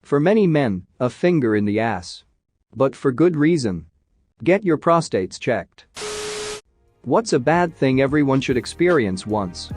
For many men, a finger in the ass. But for good reason. Get your prostates checked. What's a bad thing everyone should experience once?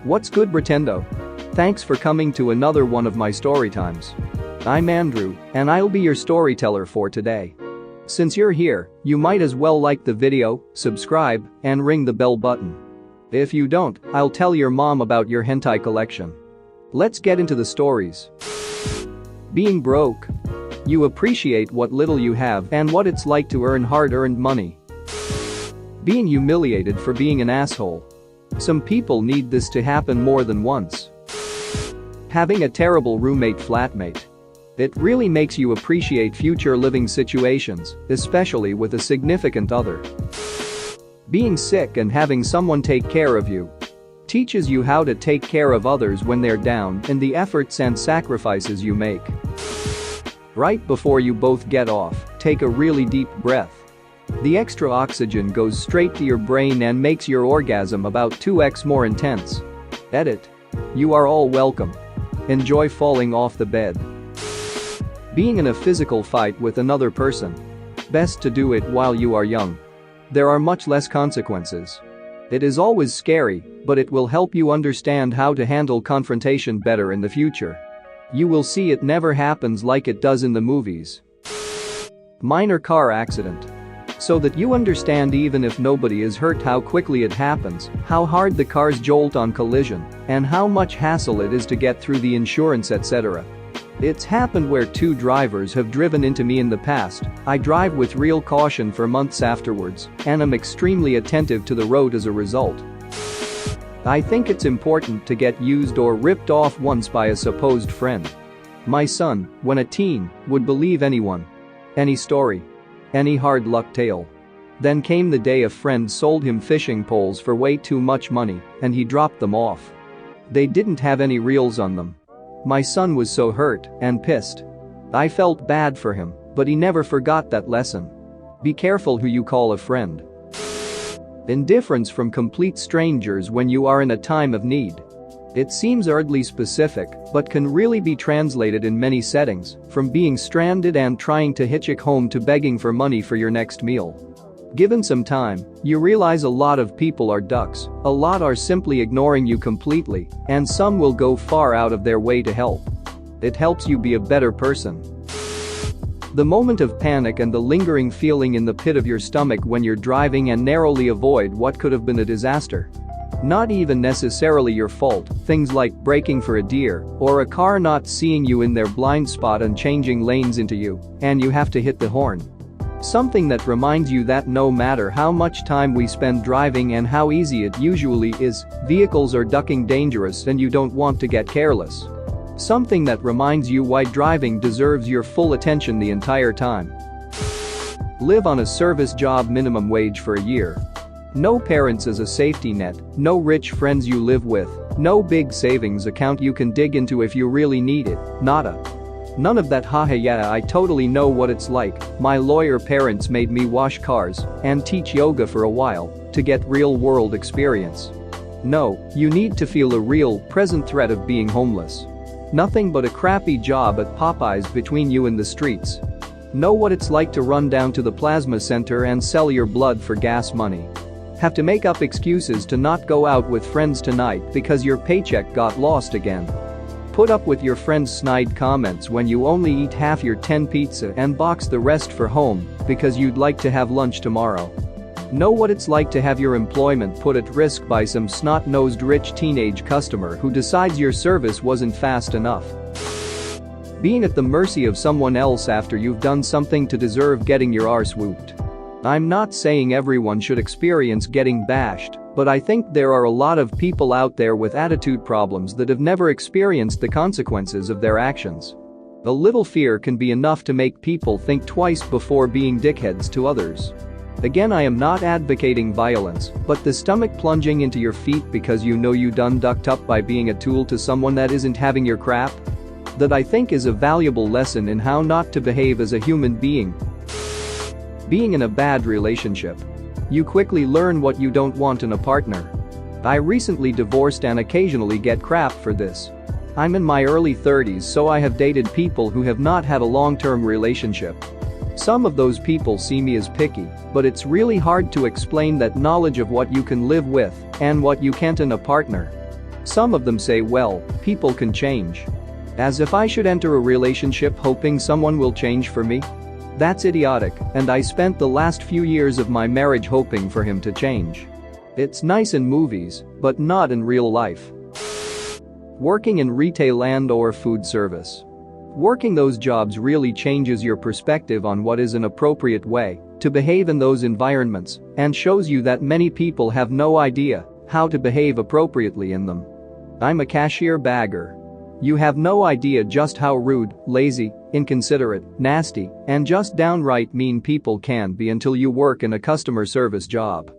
What's good, Pretendo? Thanks for coming to another one of my story times. I'm Andrew, and I'll be your storyteller for today. Since you're here, you might as well like the video, subscribe, and ring the bell button. If you don't, I'll tell your mom about your hentai collection. Let's get into the stories. Being broke. You appreciate what little you have and what it's like to earn hard-earned money. Being humiliated for being an asshole. Some people need this to happen more than once. Having a terrible roommate/flatmate. It really makes you appreciate future living situations, especially with a significant other. Being sick and having someone take care of you. Teaches you how to take care of others when they're down and the efforts and sacrifices you make. Right before you both get off, take a really deep breath. The extra oxygen goes straight to your brain and makes your orgasm about 2x more intense. Edit. You are all welcome. Enjoy falling off the bed. Being in a physical fight with another person. Best to do it while you are young. There are much less consequences. It is always scary, but it will help you understand how to handle confrontation better in the future. You will see it never happens like it does in the movies. Minor car accident. So that you understand, even if nobody is hurt, how quickly it happens, how hard the cars jolt on collision, and how much hassle it is to get through the insurance, etc. It's happened where two drivers have driven into me in the past. I drive with real caution for months afterwards, and am extremely attentive to the road as a result. I think it's important to get used or ripped off once by a supposed friend. My son, when a teen, would believe anyone. Any story. Any hard luck tale. Then came the day a friend sold him fishing poles for way too much money, and he dropped them off. They didn't have any reels on them. My son was so hurt and pissed. I felt bad for him, but he never forgot that lesson. Be careful who you call a friend. Indifference from complete strangers when you are in a time of need. It seems oddly specific, but can really be translated in many settings, from being stranded and trying to hitchhike home to begging for money for your next meal. Given some time, you realize a lot of people are ducks, a lot are simply ignoring you completely, and some will go far out of their way to help. It helps you be a better person. The moment of panic and the lingering feeling in the pit of your stomach when you're driving and narrowly avoid what could have been a disaster. Not even necessarily your fault, things like braking for a deer, or a car not seeing you in their blind spot and changing lanes into you, and you have to hit the horn. Something that reminds you that no matter how much time we spend driving and how easy it usually is, vehicles are ducking dangerous and you don't want to get careless. Something that reminds you why driving deserves your full attention the entire time. Live on a service job minimum wage for a year. No parents as a safety net, no rich friends you live with, no big savings account you can dig into if you really need it, nada. None of that. Haha, yeah, I totally know what it's like. My lawyer parents made me wash cars and teach yoga for a while to get real-world experience. No, you need to feel a real, present threat of being homeless. Nothing but a crappy job at Popeyes between you and the streets. Know what it's like to run down to the plasma center and sell your blood for gas money. Have to make up excuses to not go out with friends tonight because your paycheck got lost again. Put up with your friends' snide comments when you only eat half your 10 pizza and box the rest for home because you'd like to have lunch tomorrow. Know what it's like to have your employment put at risk by some snot-nosed rich teenage customer who decides your service wasn't fast enough. Being at the mercy of someone else after you've done something to deserve getting your arse whooped. I'm not saying everyone should experience getting bashed, but I think there are a lot of people out there with attitude problems that have never experienced the consequences of their actions. A little fear can be enough to make people think twice before being dickheads to others. Again, I am not advocating violence, but the stomach plunging into your feet because you know you done ducked up by being a tool to someone that isn't having your crap? That I think is a valuable lesson in how not to behave as a human being. Being in a bad relationship. You quickly learn what you don't want in a partner. I recently divorced and occasionally get crap for this. I'm in my early 30s, so I have dated people who have not had a long-term relationship. Some of those people see me as picky, but it's really hard to explain that knowledge of what you can live with and what you can't in a partner. Some of them say, well, people can change. As if I should enter a relationship hoping someone will change for me? That's idiotic, and I spent the last few years of my marriage hoping for him to change. It's nice in movies, but not in real life. Working in retail and/or food service. Working those jobs really changes your perspective on what is an appropriate way to behave in those environments and shows you that many people have no idea how to behave appropriately in them. I'm a cashier bagger. You have no idea just how rude, lazy, inconsiderate, nasty, and just downright mean people can be until you work in a customer service job.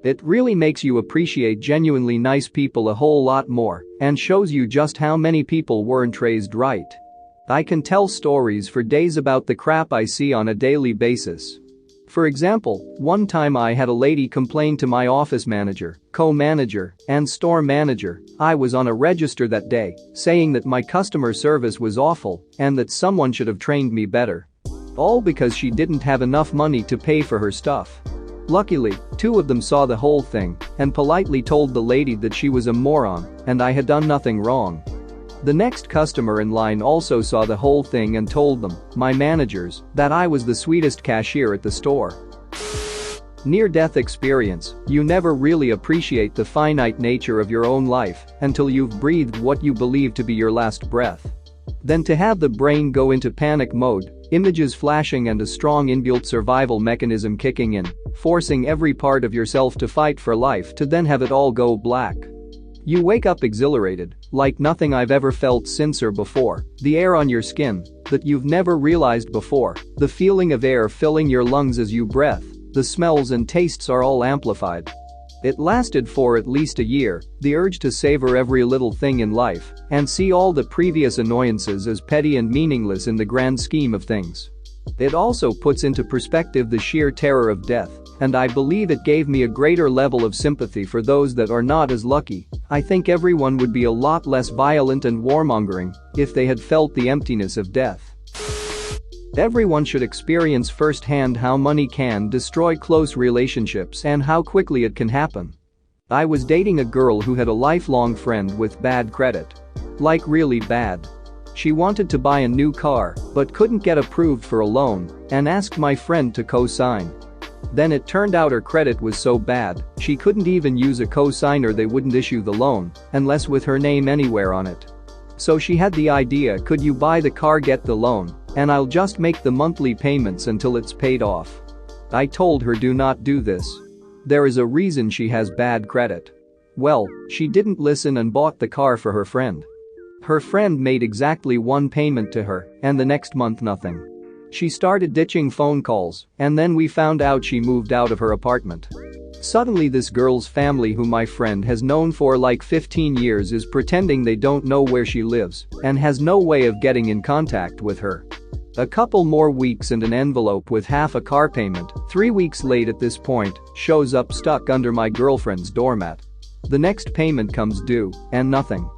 It really makes you appreciate genuinely nice people a whole lot more and shows you just how many people weren't raised right. I can tell stories for days about the crap I see on a daily basis. For example, one time I had a lady complain to my office manager, co-manager, and store manager I was on a register that day, saying that my customer service was awful and that someone should have trained me better. All because she didn't have enough money to pay for her stuff. Luckily, two of them saw the whole thing and politely told the lady that she was a moron and I had done nothing wrong. The next customer in line also saw the whole thing and told them, my managers, that I was the sweetest cashier at the store. Near-death experience. You never really appreciate the finite nature of your own life until you've breathed what you believe to be your last breath. Then to have the brain go into panic mode, images flashing and a strong inbuilt survival mechanism kicking in, forcing every part of yourself to fight for life to then have it all go black. You wake up exhilarated, like nothing I've ever felt since or before, the air on your skin that you've never realized before, the feeling of air filling your lungs as you breathe, the smells and tastes are all amplified. It lasted for at least a year, the urge to savor every little thing in life and see all the previous annoyances as petty and meaningless in the grand scheme of things. It also puts into perspective the sheer terror of death, and I believe it gave me a greater level of sympathy for those that are not as lucky. I think everyone would be a lot less violent and warmongering if they had felt the emptiness of death. Everyone should experience firsthand how money can destroy close relationships and how quickly it can happen. I was dating a girl who had a lifelong friend with bad credit. Like really bad. She wanted to buy a new car but couldn't get approved for a loan and asked my friend to co-sign. Then it turned out her credit was so bad, she couldn't even use a co-signer. They wouldn't issue the loan unless with her name anywhere on it. So she had the idea, could you buy the car, get the loan, and I'll just make the monthly payments until it's paid off. I told her, do not do this. There is a reason she has bad credit. Well, she didn't listen and bought the car for her friend. Her friend made exactly one payment to her, and the next month nothing. She started ditching phone calls, and then we found out she moved out of her apartment. Suddenly this girl's family, who my friend has known for like 15 years, is pretending they don't know where she lives and has no way of getting in contact with her. A couple more weeks and an envelope with half a car payment, 3 weeks late at this point, shows up stuck under my girlfriend's doormat. The next payment comes due, and nothing.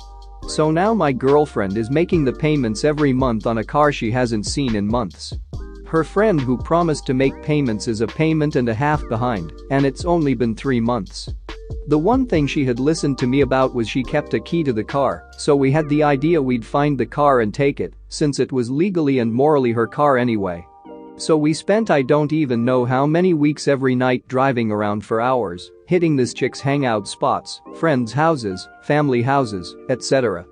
So now my girlfriend is making the payments every month on a car she hasn't seen in months. Her friend who promised to make payments is a payment and a half behind, and it's only been 3 months. The one thing she had listened to me about was she kept a key to the car, so we had the idea we'd find the car and take it, since it was legally and morally her car anyway. So we spent I don't even know how many weeks every night driving around for hours, hitting this chick's hangout spots, friends' houses, family houses, etc.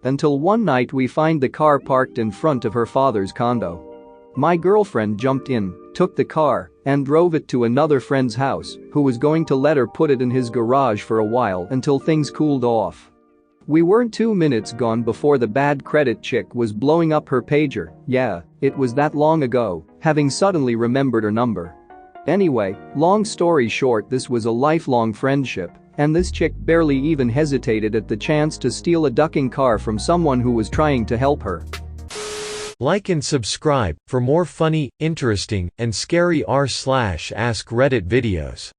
Until one night we find the car parked in front of her father's condo. My girlfriend jumped in, took the car, and drove it to another friend's house who was going to let her put it in his garage for a while until things cooled off. We weren't 2 minutes gone before the bad credit chick was blowing up her pager. Yeah, it was that long ago, having suddenly remembered her number. Anyway, long story short, this was a lifelong friendship, and this chick barely even hesitated at the chance to steal a ducking car from someone who was trying to help her. Like and subscribe for more funny, interesting, and scary r/ask Reddit videos.